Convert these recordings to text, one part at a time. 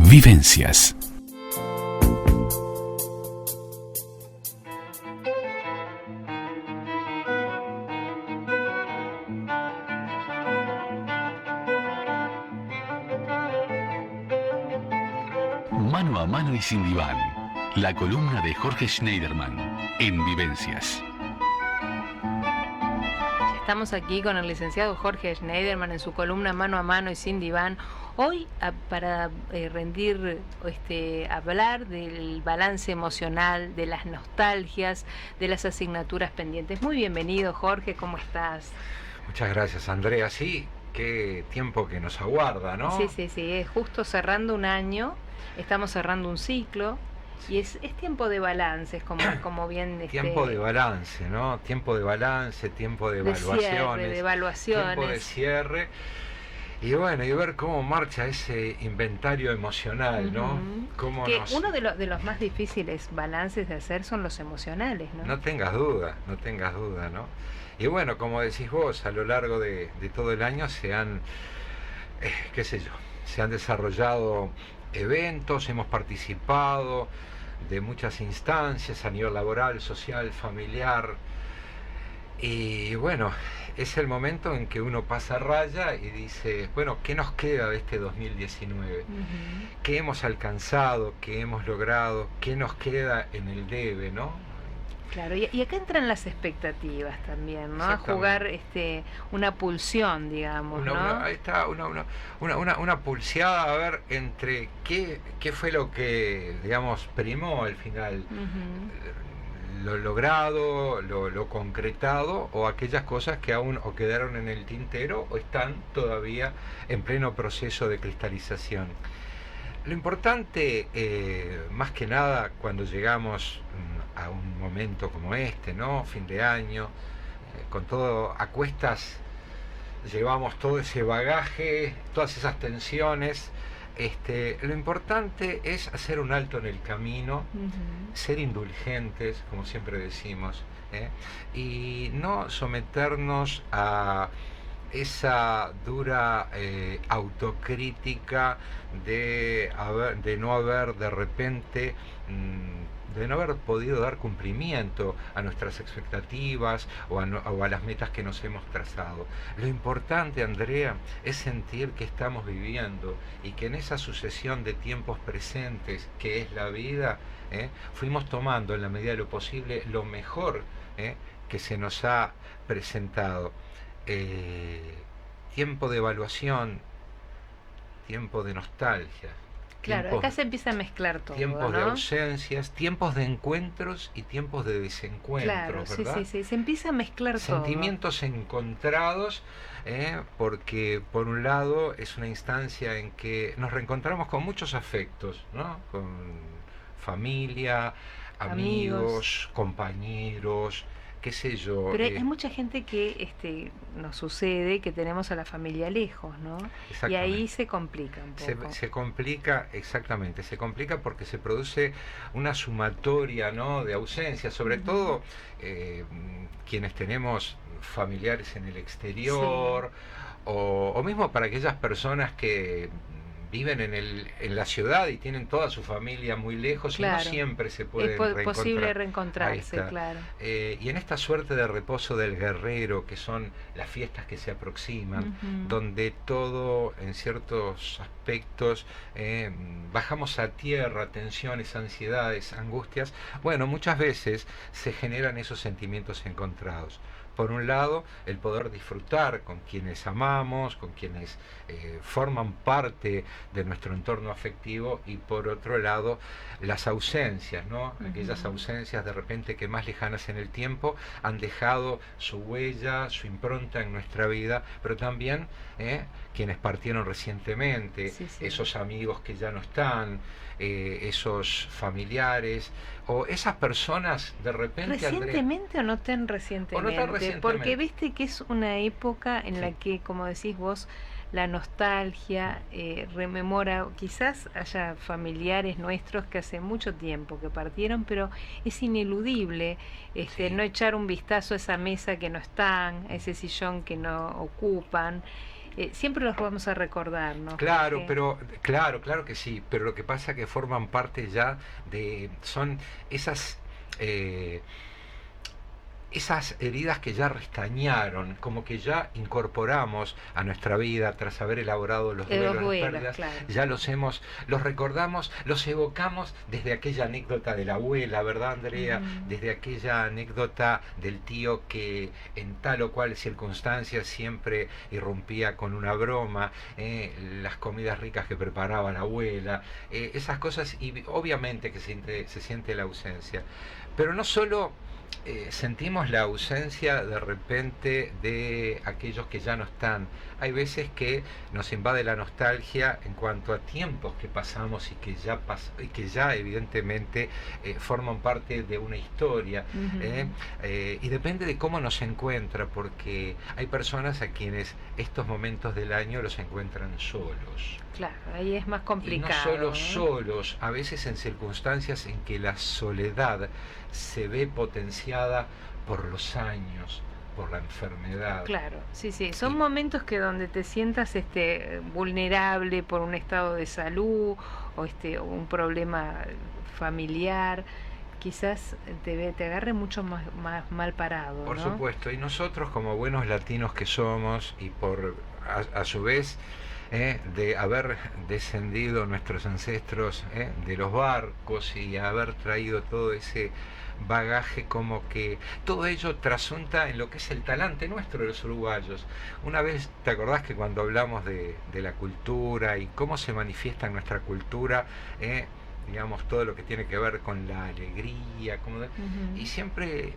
Vivencias. Mano a mano y sin diván. La columna de Jorge Schneiderman en Vivencias. Estamos aquí con el licenciado Jorge Schneiderman en su columna Mano a mano y sin diván. Hoy para hablar del balance emocional, de las nostalgias, de las asignaturas pendientes. Muy bienvenido, Jorge, ¿cómo estás? Muchas gracias, Andrea. Sí, qué tiempo que nos aguarda, ¿no? Sí, es justo cerrando un año, estamos cerrando un ciclo. Y es tiempo de balances, como bien... Tiempo de balance, ¿no? Tiempo de balance, tiempo de evaluaciones. De evaluaciones. Tiempo de cierre. Y bueno, y ver cómo marcha ese inventario emocional, ¿no? Uno de los más difíciles balances de hacer son los emocionales, ¿no? No tengas duda, ¿no? Y bueno, como decís vos, a lo largo de todo el año se han desarrollado eventos, hemos participado de muchas instancias a nivel laboral, social, familiar, y bueno, es el momento en que uno pasa raya y dice, bueno, ¿qué nos queda de este 2019? ¿Qué hemos alcanzado? ¿Qué hemos logrado? ¿Qué nos queda en el debe, no? Claro, y acá entran las expectativas también, ¿no? A jugar una pulsión, digamos, ¿no? Ahí está, una pulseada, a ver, entre qué fue lo que, digamos, primó al final, lo logrado, lo concretado, o aquellas cosas que aún o quedaron en el tintero o están todavía en pleno proceso de cristalización. Lo importante, más que nada, cuando llegamos a un momento como este, ¿no? Fin de año, con todo a cuestas, llevamos todo ese bagaje, todas esas tensiones. Lo importante es hacer un alto en el camino, ser indulgentes, como siempre decimos, y no someternos a esa dura autocrítica de no haber de repente de no haber podido dar cumplimiento a nuestras expectativas o a las metas que nos hemos trazado. Lo importante, Andrea, es sentir que estamos viviendo y que en esa sucesión de tiempos presentes que es la vida, fuimos tomando en la medida de lo posible lo mejor que se nos ha presentado. Tiempo de evaluación, tiempo de nostalgia. Claro, acá se empieza a mezclar todo, tiempos, ¿no? de ausencias, tiempos de encuentros y tiempos de desencuentros, claro, ¿verdad? Sí, se empieza a mezclar sentimientos todo. Encontrados, porque por un lado es una instancia en que nos reencontramos con muchos afectos, ¿no? Con familia, amigos, compañeros, qué sé yo. Pero hay mucha gente que nos sucede que tenemos a la familia lejos, ¿no? Y ahí se complica un poco. Se complica, exactamente, se complica porque se produce una sumatoria, ¿no?, de ausencias, sobre todo quienes tenemos familiares en el exterior, o mismo para aquellas personas que viven en la ciudad y tienen toda su familia muy lejos, claro, y no siempre se pueden reencontrar. Es posible reencontrarse, claro. Y en esta suerte de reposo del guerrero, que son las fiestas que se aproximan, donde todo, en ciertos aspectos, bajamos a tierra, tensiones, ansiedades, angustias, bueno, muchas veces se generan esos sentimientos encontrados. Por un lado, el poder disfrutar con quienes amamos, con quienes forman parte de nuestro entorno afectivo, y por otro lado, las ausencias, ¿no? Aquellas ausencias de repente que más lejanas en el tiempo han dejado su huella, su impronta en nuestra vida, pero también quienes partieron recientemente, esos amigos que ya no están, esos familiares, o esas personas de repente... ¿Recientemente, Andrea, o no tan recientemente? Porque viste que es una época en la que, como decís vos, la nostalgia rememora, quizás haya familiares nuestros que hace mucho tiempo que partieron, pero es ineludible no echar un vistazo a esa mesa que no están, a ese sillón que no ocupan. siempre los vamos a recordar, ¿no? Claro, pero claro que sí, pero lo que pasa es que forman parte ya son esas heridas que ya restañaron, como que ya incorporamos a nuestra vida tras haber elaborado los duelos, las pérdidas, claro. Ya los recordamos, los evocamos desde aquella anécdota de la abuela, ¿verdad, Andrea? Desde aquella anécdota del tío que en tal o cual circunstancia siempre irrumpía con una broma, las comidas ricas que preparaba la abuela, esas cosas, y obviamente que se siente la ausencia, pero no solo sentimos la ausencia de repente de aquellos que ya no están. Hay veces que nos invade la nostalgia en cuanto a tiempos que pasamos y que ya evidentemente forman parte de una historia, y depende de cómo nos encuentra, porque hay personas a quienes estos momentos del año los encuentran solos. Claro, ahí es más complicado. Y no solo solos, a veces en circunstancias en que la soledad se ve potenciada por los años, por la enfermedad. Claro, sí, son momentos que donde te sientas vulnerable por un estado de salud o un problema familiar, quizás te agarre mucho más mal parado, Por ¿no? supuesto, y nosotros como buenos latinos que somos, y a su vez de haber descendido nuestros ancestros de los barcos y haber traído todo ese bagaje, como que todo ello trasunta en lo que es el talante nuestro de los uruguayos. Una vez, ¿te acordás que cuando hablamos de la cultura y cómo se manifiesta en nuestra cultura, digamos, todo lo que tiene que ver con la alegría, y siempre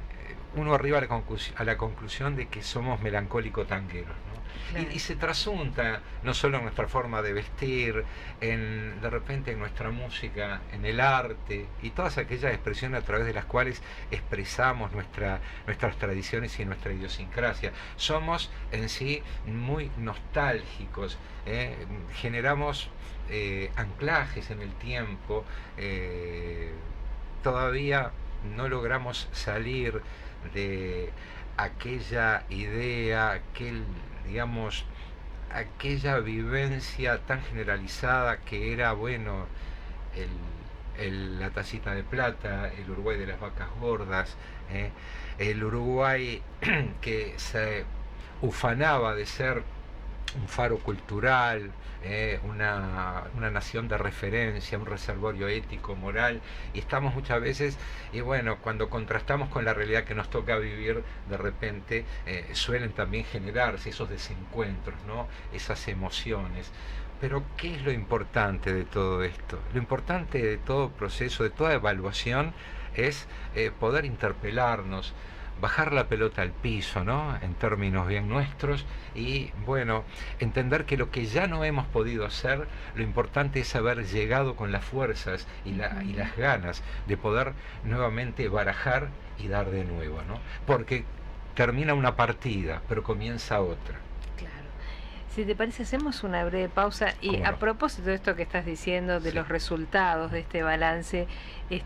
uno arriba a la conclusión de que somos melancólicos tangueros, ¿no? Claro. Y se trasunta no solo en nuestra forma de vestir, de repente en nuestra música, en el arte y todas aquellas expresiones a través de las cuales expresamos nuestras tradiciones y nuestra idiosincrasia. Somos en sí muy nostálgicos, generamos anclajes en el tiempo, todavía no logramos salir de aquella idea, aquella vivencia tan generalizada que era, bueno, la tacita de plata, el Uruguay de las vacas gordas, el Uruguay que se ufanaba de ser un faro cultural, una nación de referencia, un reservorio ético, moral, y estamos muchas veces, y bueno, cuando contrastamos con la realidad que nos toca vivir, de repente suelen también generarse esos desencuentros, ¿no? Esas emociones. Pero ¿qué es lo importante de todo esto? Lo importante de todo proceso, de toda evaluación, es poder interpelarnos, bajar la pelota al piso, ¿no? En términos bien nuestros, y bueno, entender que lo que ya no hemos podido hacer, lo importante es haber llegado con las fuerzas y las ganas de poder nuevamente barajar y dar de nuevo, ¿no? Porque termina una partida, pero comienza otra. Si te parece, hacemos una breve pausa y a propósito de esto que estás diciendo, de los resultados de este balance,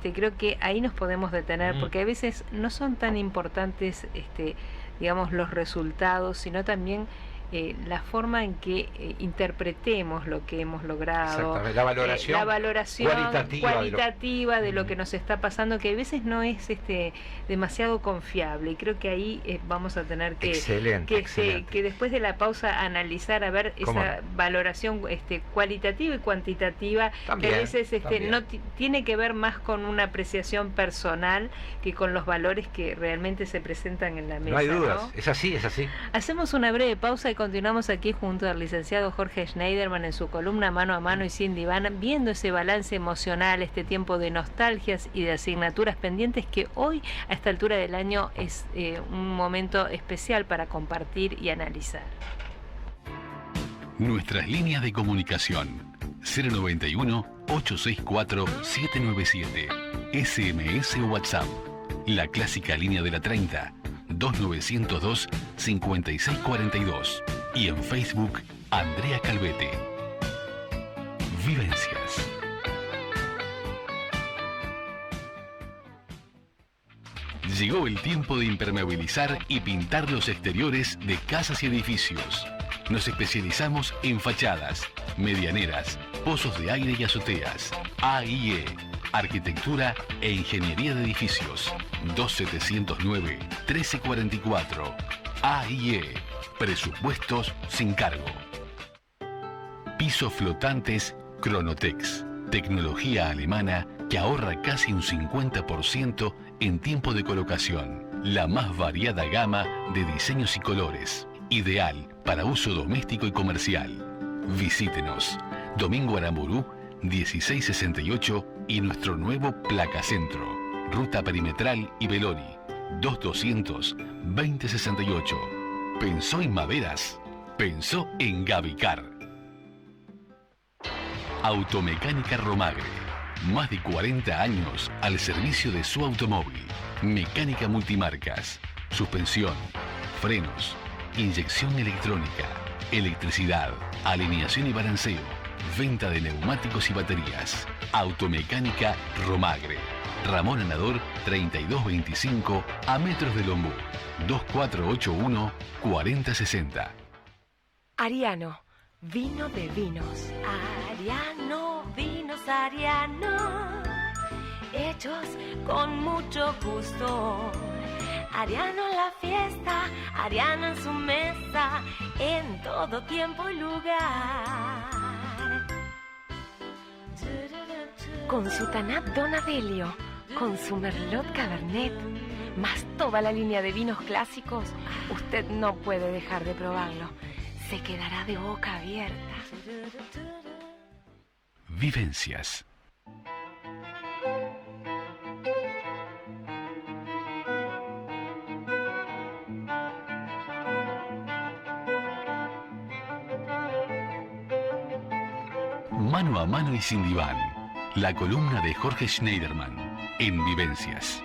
creo que ahí nos podemos detener, porque a veces no son tan importantes, digamos, los resultados, sino también la forma en que interpretemos lo que hemos logrado. La valoración cualitativa de lo que nos está pasando, que a veces no es demasiado confiable, y creo que ahí vamos a tener que después de la pausa analizar, a ver esa valoración cualitativa y cuantitativa, también, que a veces no tiene que ver más con una apreciación personal que con los valores que realmente se presentan en la mesa. No hay dudas, ¿no? Es así. Hacemos una breve pausa y continuamos aquí junto al licenciado Jorge Schneiderman en su columna Mano a Mano y Sin Diván, viendo ese balance emocional, este tiempo de nostalgias y de asignaturas pendientes que hoy, a esta altura del año, es un momento especial para compartir y analizar. Nuestras líneas de comunicación: 091-864-797, SMS o WhatsApp, la clásica línea de la 30, 2902-5642, y en Facebook, Andrea Calvete. Vivencias. Llegó el tiempo de impermeabilizar y pintar los exteriores de casas y edificios. Nos especializamos en fachadas, medianeras, pozos de aire y azoteas. AIE, Arquitectura e Ingeniería de Edificios. 2709-1344. AIE, Presupuestos sin cargo. Pisos flotantes Cronotex. Tecnología alemana que ahorra casi un 50% en tiempo de colocación. La más variada gama de diseños y colores. Ideal para uso doméstico y comercial. Visítenos. Domingo Aramburú, 1668 y nuestro nuevo Placacentro. Ruta Perimetral y Beloni. 2200-2068. ¿Pensó en maderas? Pensó en Gavicar. Automecánica Romagre. Más de 40 años al servicio de su automóvil. Mecánica multimarcas. Suspensión. Frenos. Inyección electrónica. Electricidad. Alineación y balanceo. Venta de neumáticos y baterías. Automecánica Romagre. Ramón Anador 3225 a metros de Lombú. 2481-4060. Ariano, vino de vinos. Ariano, vinos Ariano, hechos con mucho gusto. Ariano en la fiesta, Ariano en su mesa, en todo tiempo y lugar. Con su Tanat Don Adelio, con su Merlot Cabernet, más toda la línea de vinos clásicos, usted no puede dejar de probarlo. Se quedará de boca abierta. Vivencias. Mano a mano y sin diván. La columna de Jorge Schneiderman en Vivencias.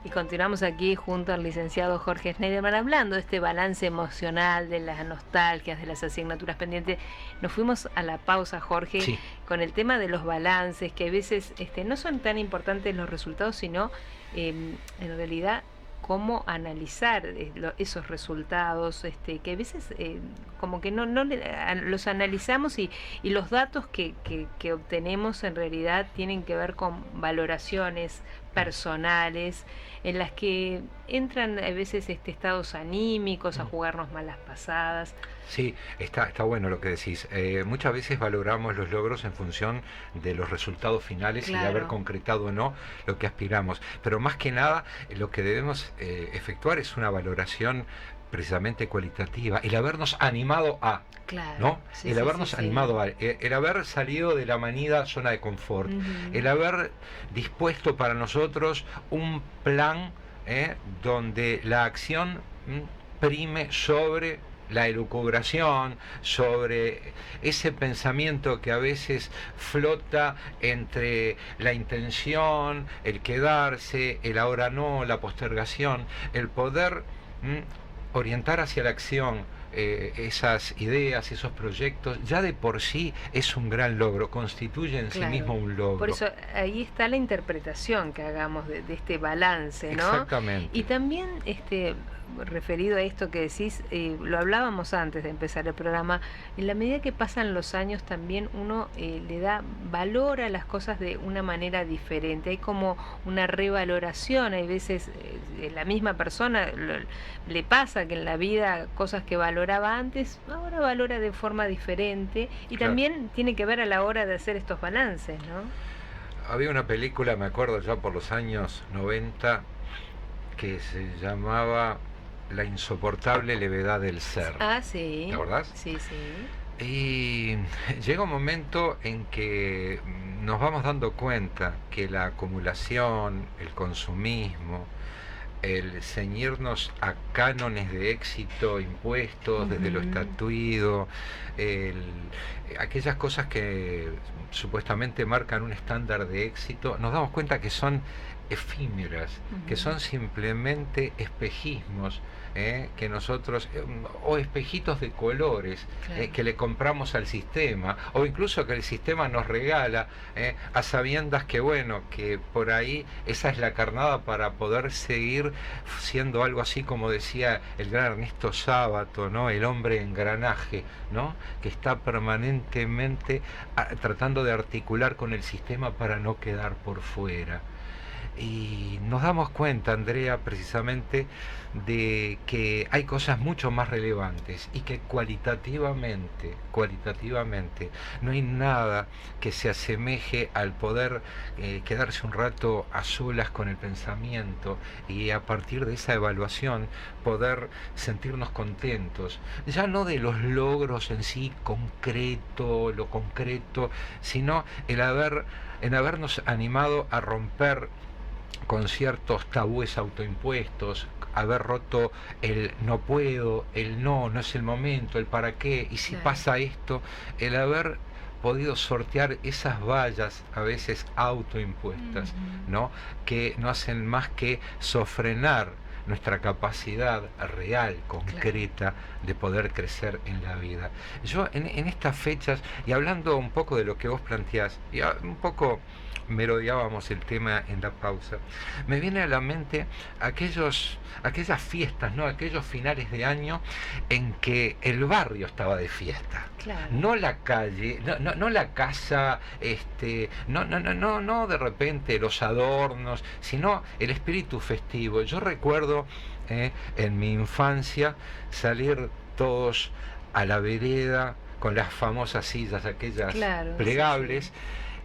Y continuamos aquí junto al licenciado Jorge Schneiderman hablando de este balance emocional, de las nostalgias, de las asignaturas pendientes. Nos fuimos a la pausa, Jorge, sí, con el tema de los balances, que a veces no son tan importantes los resultados, sino en realidad cómo analizar esos resultados, que a veces como que no los analizamos y los datos que obtenemos en realidad tienen que ver con valoraciones personales en las que entran a veces estados anímicos a jugarnos malas pasadas. Sí, está bueno lo que decís. Muchas veces valoramos los logros en función de los resultados finales, claro, y de haber concretado o no lo que aspiramos. Pero más que nada, lo que debemos efectuar es una valoración precisamente cualitativa, el habernos animado a, claro, ¿no? Sí, el habernos animado a, el haber salido de la manida zona de confort, el haber dispuesto para nosotros un plan donde la acción prime sobre la elucubración, sobre ese pensamiento que a veces flota entre la intención, el quedarse, el ahora no, la postergación, el poder orientar hacia la acción esas ideas, esos proyectos, ya de por sí es un gran logro, constituye en claro, sí mismo un logro. Por eso ahí está la interpretación que hagamos de este balance, ¿no? Exactamente. Y también referido a esto que decís, lo hablábamos antes de empezar el programa, en la medida que pasan los años también uno le da valor a las cosas de una manera diferente, hay como una revaloración, hay veces la misma persona le pasa que en la vida cosas que valoraba antes, ahora valora de forma diferente y claro, también tiene que ver a la hora de hacer estos balances, ¿no? Había una película, me acuerdo ya por los años 90, que se llamaba La insoportable levedad del ser. Ah, sí. ¿Te acordás? Sí, sí. Y llega un momento en que nos vamos dando cuenta que la acumulación, el consumismo, el ceñirnos a cánones de éxito impuestos desde lo estatuido, aquellas cosas que supuestamente marcan un estándar de éxito, nos damos cuenta que son efímeras, que son simplemente espejismos que nosotros, o espejitos de colores, claro, que le compramos al sistema, o incluso que el sistema nos regala, a sabiendas que bueno, que por ahí esa es la carnada para poder seguir siendo algo así como decía el gran Ernesto Sábato, ¿no? El hombre engranaje, ¿no? Que está permanentemente tratando de articular con el sistema para no quedar por fuera. Y nos damos cuenta, Andrea, precisamente de que hay cosas mucho más relevantes y que cualitativamente no hay nada que se asemeje al poder quedarse un rato a solas con el pensamiento y a partir de esa evaluación poder sentirnos contentos, ya no de los logros en sí lo concreto, sino el habernos animado a romper con ciertos tabúes autoimpuestos, haber roto el no puedo, el no es el momento, el para qué, y si pasa esto, el haber podido sortear esas vallas a veces autoimpuestas, ¿no? Que no hacen más que sofrenar nuestra capacidad real, concreta, de poder crecer en la vida. Yo en estas fechas, y hablando un poco de lo que vos planteás, y un poco merodeábamos el tema en la pausa, me viene a la mente aquellas fiestas, ¿no? Aquellos finales de año en que el barrio estaba de fiesta, claro, no la calle, no la casa, no de repente los adornos, sino el espíritu festivo. Yo recuerdo en mi infancia salir todos a la vereda con las famosas sillas aquellas, claro, plegables, sí.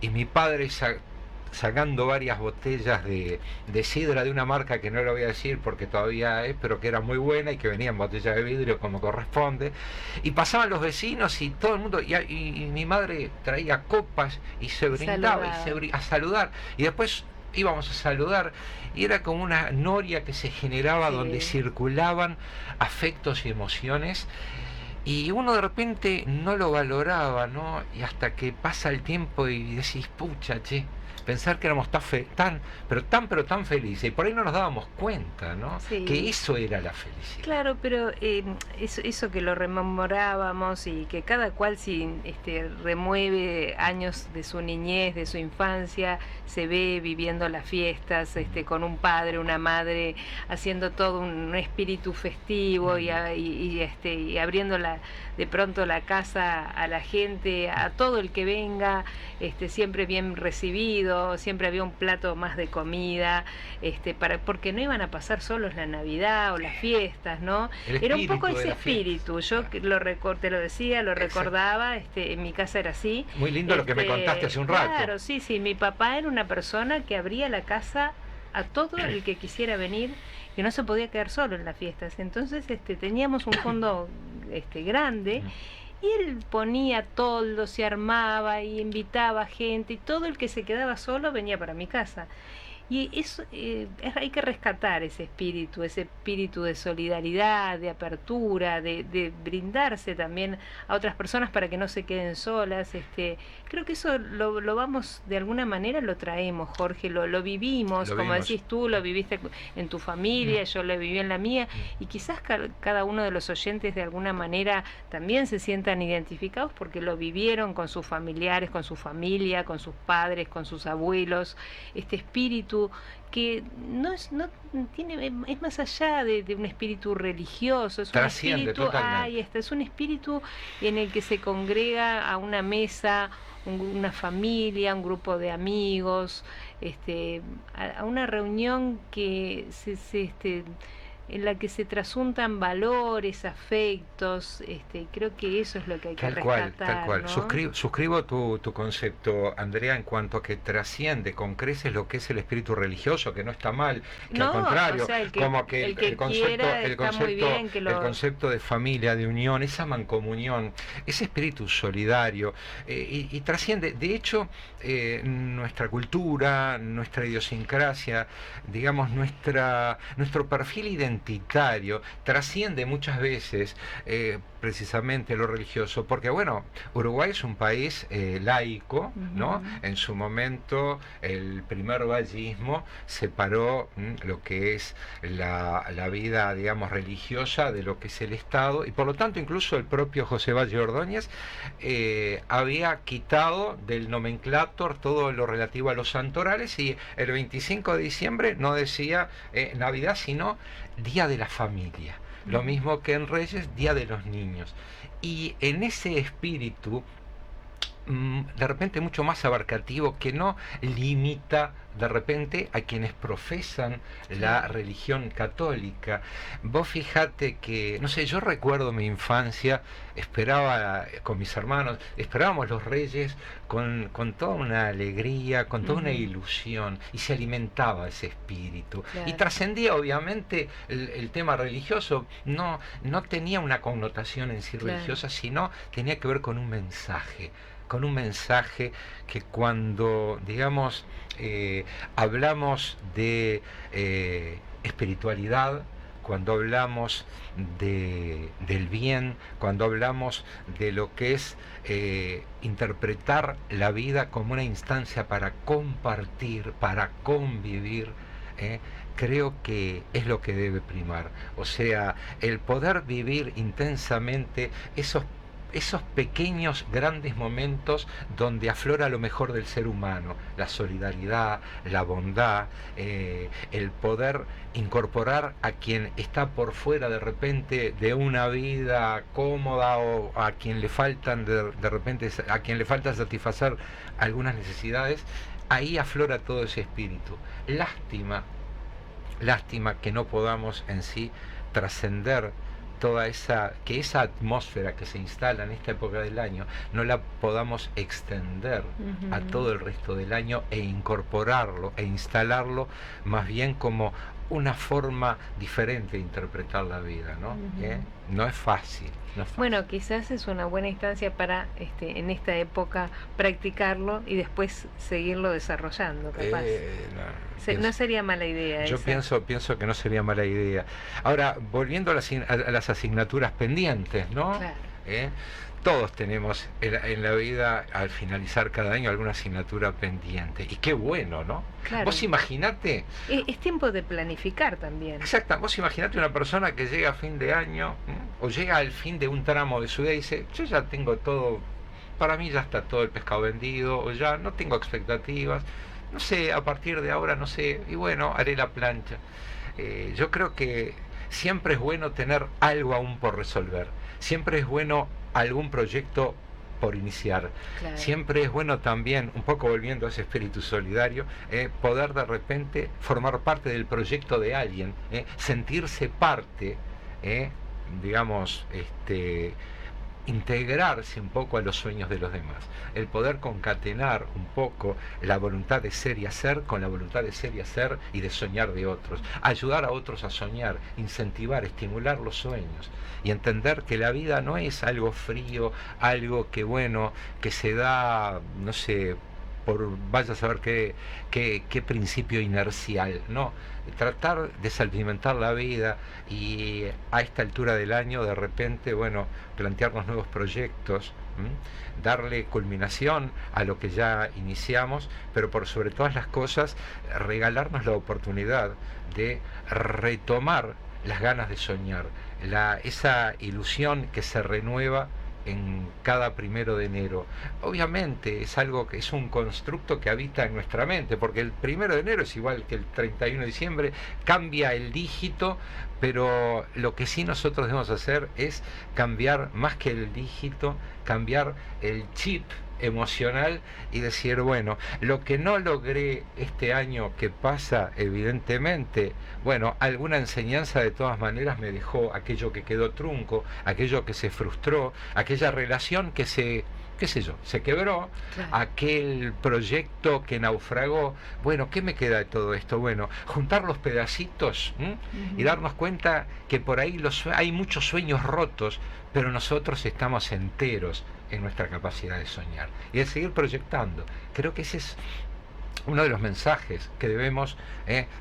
Y mi padre sacando varias botellas de sidra de una marca que no lo voy a decir porque todavía es, pero que era muy buena y que venía en botella de vidrio como corresponde, y pasaban los vecinos y todo el mundo, y mi madre traía copas y se brindaba a saludar, y después íbamos a saludar, y era como una noria que se generaba, sí, donde circulaban afectos y emociones, y uno de repente no lo valoraba, ¿no? Y hasta que pasa el tiempo y decís, pucha, che, pensar que éramos tan felices, y por ahí no nos dábamos cuenta, ¿no? Sí. Que eso era la felicidad. Claro, pero eso que lo rememorábamos y que cada cual remueve años de su niñez, de su infancia, se ve viviendo las fiestas, con un padre, una madre, haciendo todo un espíritu festivo y abriendo de pronto la casa a la gente, a todo el que venga, siempre bien recibido, siempre había un plato más de comida, porque no iban a pasar solos la Navidad o las fiestas, ¿no? Era un poco ese espíritu. Yo te lo decía, lo recordaba, en mi casa era así. Muy lindo lo que me contaste hace un rato. Claro, sí, mi papá era una persona que abría la casa a todo el que quisiera venir, que no se podía quedar solo en las fiestas. Entonces teníamos un fondo grande, y él ponía toldos, se armaba y invitaba gente, y todo el que se quedaba solo venía para mi casa. Y eso hay que rescatar ese espíritu de solidaridad, de apertura, de brindarse también a otras personas para que no se queden solas. Creo que eso lo vamos, de alguna manera lo traemos, Jorge, lo vivimos, como decís tú, lo viviste en tu familia, yo lo viví en la mía, y quizás cada uno de los oyentes de alguna manera también se sientan identificados porque lo vivieron con sus familiares, con su familia, con sus padres, con sus abuelos, este espíritu que es más allá de un espíritu religioso, es un espíritu, es un espíritu en el que se congrega a una mesa una familia, un grupo de amigos, a una reunión que en la que se trasuntan valores, afectos, creo que eso es lo que hay que rescatar. Tal cual. ¿No? Suscribo tu concepto, Andrea, en cuanto a que trasciende con creces lo que es el espíritu religioso, que no está mal, que al contrario, como que el concepto de familia, de unión, esa mancomunión, ese espíritu solidario, y trasciende. De hecho, nuestra cultura, nuestra idiosincrasia, digamos, nuestro perfil identitario identitario, trasciende muchas veces precisamente lo religioso, porque bueno, Uruguay es un país laico, ¿no? En su momento el primer vallismo separó lo que es la vida, digamos, religiosa de lo que es el Estado, y por lo tanto incluso el propio José Valle Ordóñez había quitado del nomenclátor todo lo relativo a los santorales, y el 25 de diciembre no decía Navidad, sino Día de la Familia. Lo mismo que en Reyes, Día de los Niños. Y en ese espíritu, de repente mucho más abarcativo, que no limita de repente a quienes profesan la religión católica. Vos fijate que, no sé, yo recuerdo mi infancia, esperaba con mis hermanos, esperábamos los Reyes con toda una alegría, con toda una ilusión, y se alimentaba ese espíritu. Claro. Y trascendía obviamente el tema religioso, no tenía una connotación en sí religiosa, sino tenía que ver con un mensaje que cuando, digamos, hablamos de espiritualidad, cuando hablamos del bien, cuando hablamos de lo que es interpretar la vida como una instancia para compartir, para convivir, creo que es lo que debe primar. O sea, el poder vivir intensamente esos pequeños, grandes momentos donde aflora lo mejor del ser humano, la solidaridad, la bondad, el poder incorporar a quien está por fuera de repente de una vida cómoda, o a quien le faltan de repente, a quien le falta satisfacer algunas necesidades. Ahí aflora todo ese espíritu. Lástima que no podamos en sí trascender toda esa atmósfera que se instala en esta época del año, no la podamos extender a todo el resto del año e incorporarlo e instalarlo más bien como una forma diferente de interpretar la vida, ¿no? No es fácil. Bueno, quizás es una buena instancia para en esta época practicarlo y después seguirlo desarrollando, capaz. No sería mala idea. Yo pienso que no sería mala idea. Ahora, volviendo a las asignaturas pendientes, ¿no? Claro. Todos tenemos en la vida, al finalizar cada año, alguna asignatura pendiente. Y qué bueno, ¿no? Claro. Vos imaginate... Es tiempo de planificar también. Exacto. Vos imaginate una persona que llega a fin de año, o llega al fin de un tramo de su vida y dice, yo ya tengo todo, para mí ya está todo el pescado vendido, o ya no tengo expectativas, no sé, a partir de ahora no sé, y bueno, haré la plancha. Yo creo que siempre es bueno tener algo aún por resolver. Siempre es bueno algún proyecto por iniciar. Claro. Siempre es bueno también, un poco volviendo a ese espíritu solidario, poder de repente formar parte del proyecto de alguien, sentirse parte, digamos, integrarse un poco a los sueños de los demás, el poder concatenar un poco la voluntad de ser y hacer con la voluntad de ser y hacer y de soñar de otros, ayudar a otros a soñar, incentivar, estimular los sueños y entender que la vida no es algo frío, algo que bueno, que se da, no sé, por vaya a saber qué principio inercial, no, tratar de salpimentar la vida y a esta altura del año de repente, bueno, plantearnos nuevos proyectos, darle culminación a lo que ya iniciamos, pero por sobre todas las cosas regalarnos la oportunidad de retomar las ganas de soñar, esa ilusión que se renueva en cada 1 de enero. Obviamente es algo que es un constructo que habita en nuestra mente, porque el 1 de enero es igual que el 31 de diciembre, cambia el dígito, pero lo que sí nosotros debemos hacer es cambiar más que el dígito, cambiar el chip emocional y decir, bueno, lo que no logré este año que pasa, evidentemente, bueno, alguna enseñanza de todas maneras me dejó, aquello que quedó trunco, aquello que se frustró, aquella relación que se, qué sé yo, se quebró, claro, aquel proyecto que naufragó. Bueno, ¿qué me queda de todo esto? Bueno, juntar los pedacitos y darnos cuenta que por ahí hay muchos sueños rotos, pero nosotros estamos enteros en nuestra capacidad de soñar y de seguir proyectando. Creo que ese es uno de los mensajes que debemos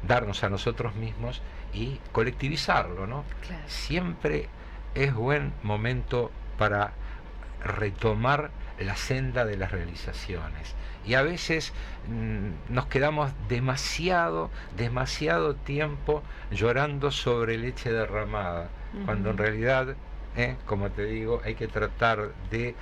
darnos a nosotros mismos y colectivizarlo, ¿no? Claro. Siempre es buen momento para retomar la senda de las realizaciones. Y a veces nos quedamos demasiado tiempo llorando sobre leche derramada, cuando en realidad, como te digo, hay que tratar de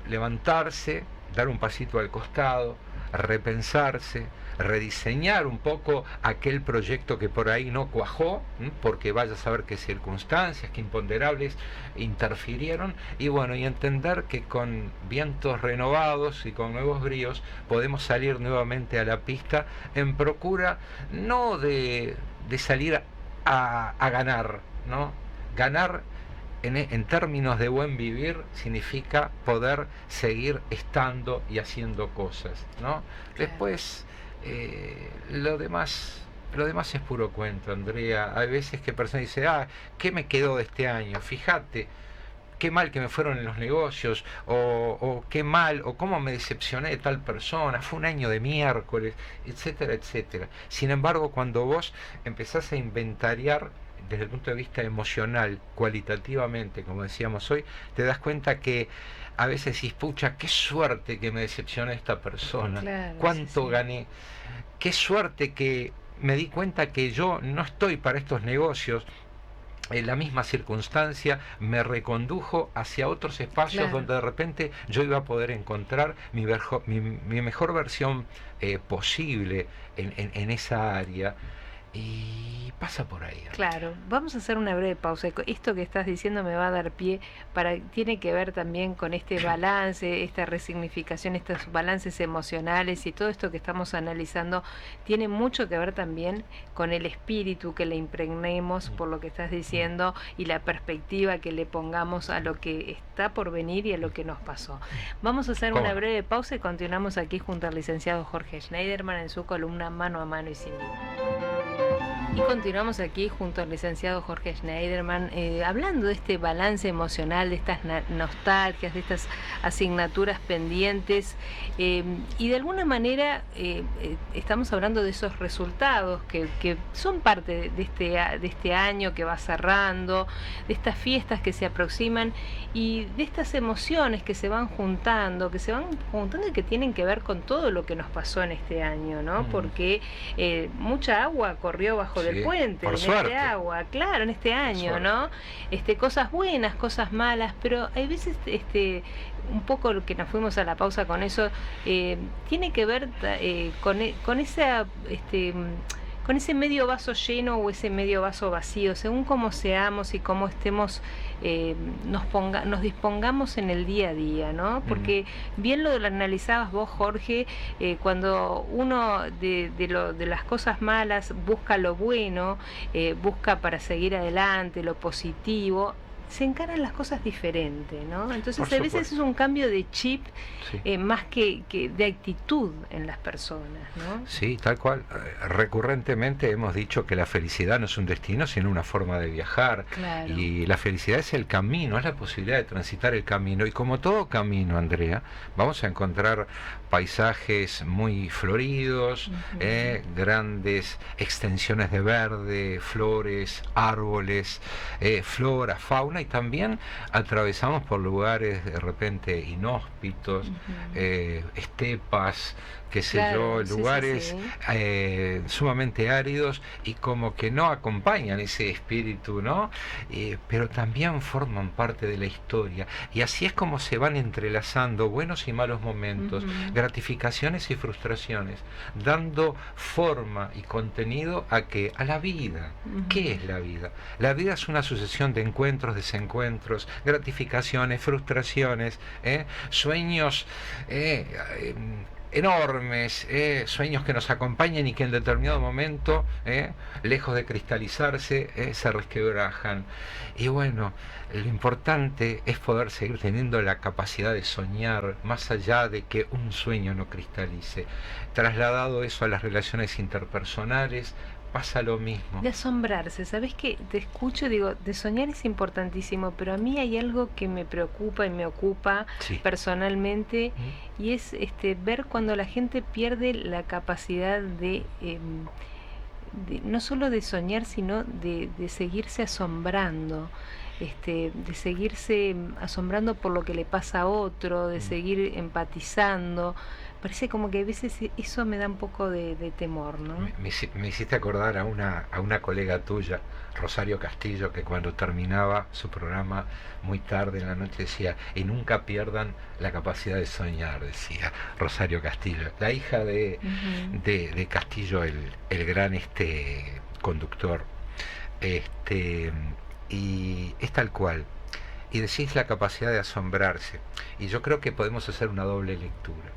levantarse, dar un pasito al costado, repensarse, rediseñar un poco aquel proyecto que por ahí no cuajó, porque vaya a saber qué circunstancias, qué imponderables interfirieron, y bueno, y entender que con vientos renovados y con nuevos bríos podemos salir nuevamente a la pista en procura no de salir a ganar, ¿no? Ganar en términos de buen vivir significa poder seguir estando y haciendo cosas, ¿no? Después lo demás es puro cuento, Andrea. Hay veces que personas dicen, ¿qué me quedó de este año? Fíjate, qué mal que me fueron en los negocios, o qué mal, o cómo me decepcioné de tal persona, fue un año de miércoles, etcétera, etcétera. Sin embargo, cuando vos empezás a inventariar desde el punto de vista emocional, cualitativamente, como decíamos hoy, te das cuenta que a veces decís, pucha, qué suerte que me decepcionó esta persona, claro, cuánto gané, qué suerte que me di cuenta que yo no estoy para estos negocios. En la misma circunstancia me recondujo hacia otros espacios, claro, donde de repente yo iba a poder encontrar mi mejor versión posible en esa área. Y pasa por ahí. Claro, vamos a hacer una breve pausa. Esto que estás diciendo me va a dar pie tiene que ver también con este balance, esta resignificación, estos balances emocionales, y todo esto que estamos analizando tiene mucho que ver también con el espíritu que le impregnemos, por lo que estás diciendo, y la perspectiva que le pongamos a lo que está por venir y a lo que nos pasó. Vamos a hacer una breve pausa y continuamos aquí junto al licenciado Jorge Schneiderman en su columna Mano a Mano y Sin Límite. Y continuamos aquí junto al licenciado Jorge Schneiderman, hablando de este balance emocional, de estas nostalgias, de estas asignaturas pendientes, y de alguna manera estamos hablando de esos resultados que son parte de este año que va cerrando, de estas fiestas que se aproximan y de estas emociones que se van juntando y que tienen que ver con todo lo que nos pasó en este año, ¿no? Porque mucha agua corrió bajo del puente, en este agua, claro, en este año, ¿no? Cosas buenas, cosas malas, pero hay veces un poco lo que nos fuimos a la pausa con eso, tiene que ver con esa con ese medio vaso lleno o ese medio vaso vacío, según cómo seamos y cómo estemos, nos dispongamos en el día a día, ¿no? Porque bien lo analizabas vos, Jorge, cuando uno de las cosas malas busca lo bueno, busca para seguir adelante, lo positivo, se encaran las cosas diferentes, ¿no? Entonces a veces es un cambio de chip, más que de actitud en las personas, ¿no? Sí, tal cual. Recurrentemente hemos dicho que la felicidad no es un destino, sino una forma de viajar. Claro. Y la felicidad es el camino, es la posibilidad de transitar el camino. Y como todo camino, Andrea, vamos a encontrar paisajes muy floridos, grandes extensiones de verde, flores, árboles, flora, fauna, y también atravesamos por lugares de repente inhóspitos, estepas, qué sé yo, lugares sumamente áridos y como que no acompañan ese espíritu, ¿no? Pero también forman parte de la historia, y así es como se van entrelazando buenos y malos momentos, gratificaciones y frustraciones, dando forma y contenido a la vida. ¿Qué es la vida? La vida es una sucesión de encuentros, desencuentros, gratificaciones, frustraciones, sueños enormes, sueños que nos acompañan y que en determinado momento, lejos de cristalizarse, se resquebrajan. Y bueno, lo importante es poder seguir teniendo la capacidad de soñar más allá de que un sueño no cristalice. Trasladado eso a las relaciones interpersonales, pasa lo mismo. De asombrarse, ¿sabes qué? Te escucho, digo, de soñar es importantísimo, pero a mí hay algo que me preocupa y me ocupa personalmente, y es ver cuando la gente pierde la capacidad no solo de soñar, sino de seguirse asombrando, de seguirse asombrando por lo que le pasa a otro, de seguir empatizando. Parece como que a veces eso me da un poco de temor, ¿no? Me hiciste acordar a una colega tuya, Rosario Castillo, que cuando terminaba su programa muy tarde en la noche decía: y nunca pierdan la capacidad de soñar, decía Rosario Castillo, la hija de Castillo, el gran conductor, y es tal cual. Y decís la capacidad de asombrarse, y yo creo que podemos hacer una doble lectura.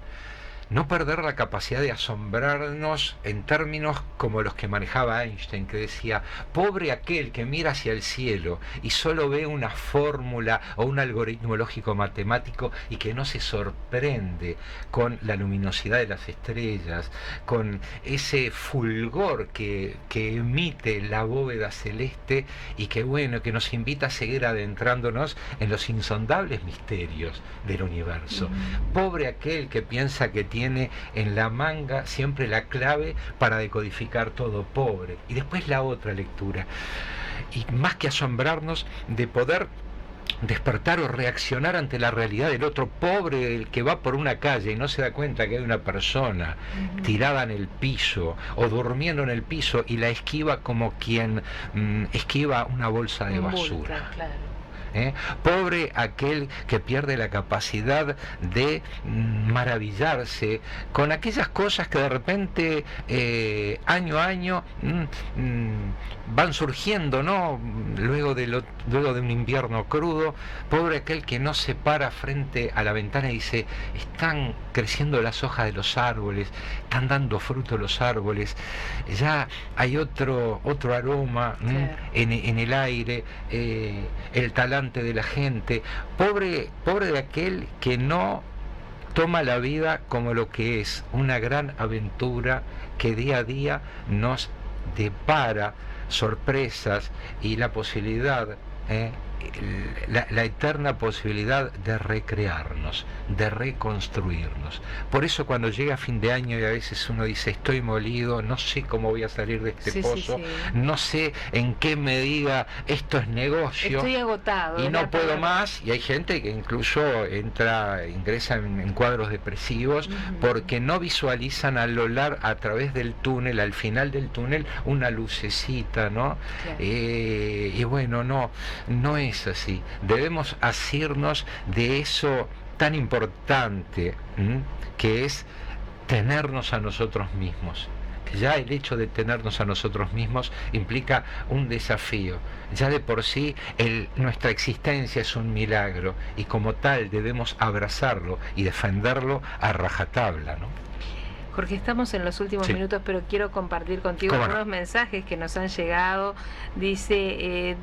No perder la capacidad de asombrarnos en términos como los que manejaba Einstein, que decía: pobre aquel que mira hacia el cielo y solo ve una fórmula o un algoritmo lógico matemático y que no se sorprende con la luminosidad de las estrellas, con ese fulgor que emite la bóveda celeste y que nos invita a seguir adentrándonos en los insondables misterios del universo. Pobre aquel que piensa que tiene en la manga siempre la clave para decodificar todo, pobre. Y después la otra lectura, y más que asombrarnos, de poder despertar o reaccionar ante la realidad del otro, pobre el que va por una calle y no se da cuenta que hay una persona tirada en el piso o durmiendo en el piso y la esquiva como quien esquiva una bolsa de basura. Claro. Pobre aquel que pierde la capacidad de maravillarse con aquellas cosas que de repente año a año van surgiendo, ¿no? Luego de un invierno crudo. Pobre aquel que no se para frente a la ventana y dice: están creciendo las hojas de los árboles, están dando fruto los árboles, ya hay otro aroma en el aire, el talante de la gente. Pobre de aquel que no toma la vida como lo que es, una gran aventura que día a día nos depara sorpresas y la posibilidad, la eterna posibilidad de recrearnos, de reconstruirnos. Por eso cuando llega fin de año y a veces uno dice: estoy molido, no sé cómo voy a salir de este pozo, no sé en qué medida esto es negocio, estoy agotado y no puedo más. Y hay gente que incluso ingresa en cuadros depresivos porque no visualizan a través del túnel, al final del túnel, una lucecita, ¿no? Claro. Y bueno, no es así. Debemos asirnos de eso tan importante, que es tenernos a nosotros mismos. Ya el hecho de tenernos a nosotros mismos implica un desafío. Ya de por sí nuestra existencia es un milagro, y como tal debemos abrazarlo y defenderlo a rajatabla, ¿no? Jorge, estamos en los últimos minutos, pero quiero compartir contigo algunos mensajes que nos han llegado. Dice,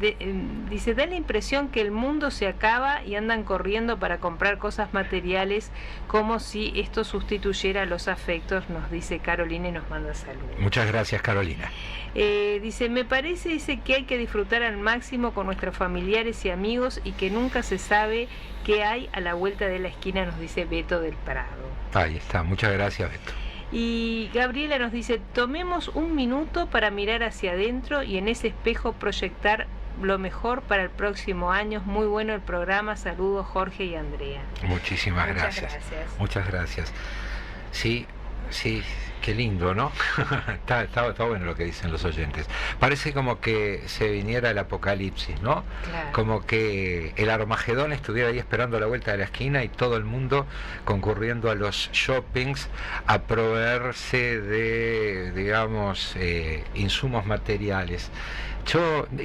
da la impresión que el mundo se acaba y andan corriendo para comprar cosas materiales, como si esto sustituyera los afectos, nos dice Carolina y nos manda saludos. Muchas gracias, Carolina. Dice, me parece que hay que disfrutar al máximo con nuestros familiares y amigos y que nunca se sabe qué hay a la vuelta de la esquina, nos dice Beto del Prado. Ahí está, muchas gracias, Beto. Y Gabriela nos dice, tomemos un minuto para mirar hacia adentro y en ese espejo proyectar lo mejor para el próximo año. Muy bueno el programa, saludos Jorge y Andrea. Muchísimas gracias. Muchas gracias. Sí, qué lindo, ¿no? está bueno lo que dicen los oyentes. Parece como que se viniera el apocalipsis, ¿no? Claro. Como que el Armagedón estuviera ahí esperando a la vuelta de la esquina y todo el mundo concurriendo a los shoppings a proveerse de, digamos, insumos materiales.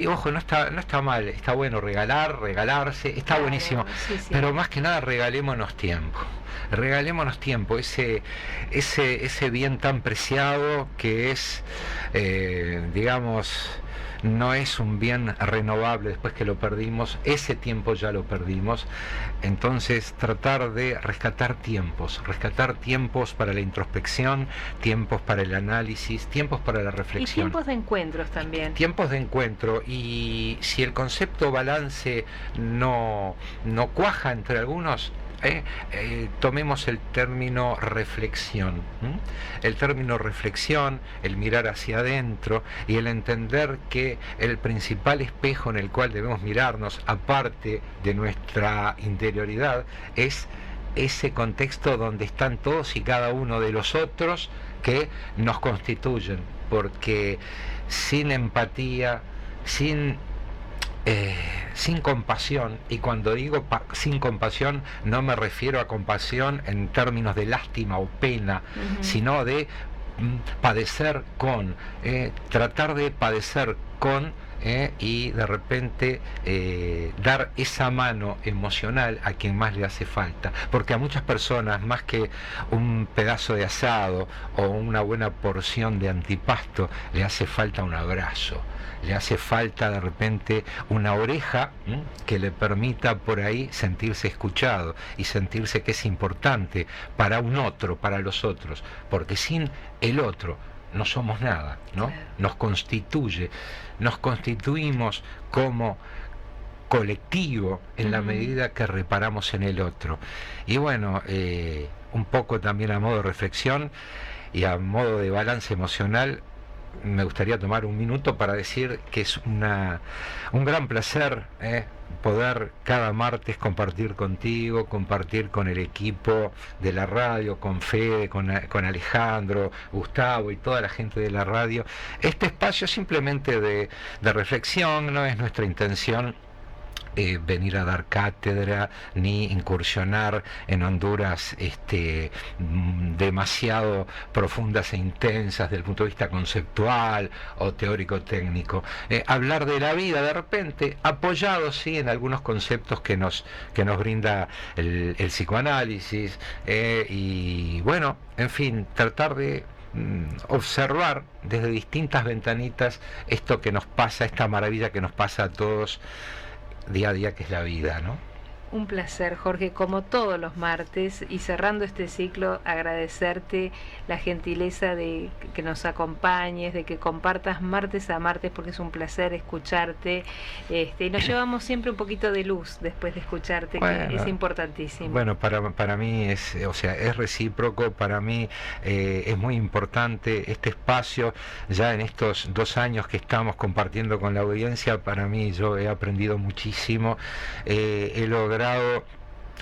Ojo, no está mal, está bueno regalarse, está buenísimo, pero más que nada regalémonos tiempo, ese bien tan preciado que es, digamos, no es un bien renovable después que lo perdimos, ese tiempo ya lo perdimos. Entonces tratar de rescatar tiempos para la introspección, tiempos para el análisis, tiempos para la reflexión. Y tiempos de encuentros también. Tiempos de encuentro, y si el concepto balance no cuaja entre algunos, tomemos el término reflexión. El término reflexión, el mirar hacia adentro y el entender que el principal espejo en el cual debemos mirarnos, aparte de nuestra interioridad, es ese contexto donde están todos y cada uno de los otros que nos constituyen, porque sin empatía, sin compasión, y cuando digo sin compasión no me refiero a compasión en términos de lástima o pena, sino de padecer con, tratar de padecer con, y de repente dar esa mano emocional a quien más le hace falta, porque a muchas personas más que un pedazo de asado o una buena porción de antipasto le hace falta un abrazo, le hace falta de repente una oreja que le permita por ahí sentirse escuchado y sentirse que es importante para un otro, para los otros, porque sin el otro no somos nada, ¿no? Claro. Nos constituye, nos constituimos como colectivo en la medida que reparamos en el otro. Y bueno, un poco también a modo de reflexión y a modo de balance emocional, me gustaría tomar un minuto para decir que es un gran placer poder cada martes compartir contigo, compartir con el equipo de la radio, con Fede, con Alejandro, Gustavo y toda la gente de la radio, este espacio simplemente de reflexión. No es nuestra intención venir a dar cátedra ni incursionar en honduras demasiado profundas e intensas desde el punto de vista conceptual o teórico técnico, hablar de la vida de repente apoyado sí en algunos conceptos que nos brinda el psicoanálisis, y bueno, en fin, tratar de observar desde distintas ventanitas esto que nos pasa, esta maravilla que nos pasa a todos día a día, que es la vida, ¿no? Un placer, Jorge, como todos los martes, y cerrando este ciclo, agradecerte la gentileza de que nos acompañes, de que compartas martes a martes, porque es un placer escucharte, y nos llevamos siempre un poquito de luz después de escucharte, bueno, que es importantísimo. Bueno, para mí es recíproco, para mí es muy importante este espacio. Ya en estos 2 años que estamos compartiendo con la audiencia, para mí yo he aprendido muchísimo, he logrado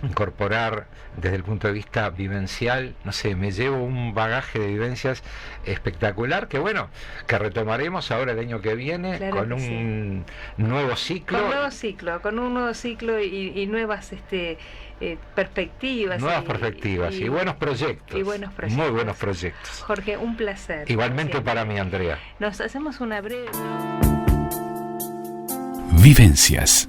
incorporar desde el punto de vista vivencial, no sé, me llevo un bagaje de vivencias espectacular que bueno, que retomaremos ahora el año que viene, claro, con un nuevo ciclo. Con un nuevo ciclo y nuevas perspectivas. Nuevas perspectivas y buenos proyectos. Muy buenos proyectos. Jorge, un placer. Igualmente para mí, Andrea. Nos hacemos una breve... Vivencias.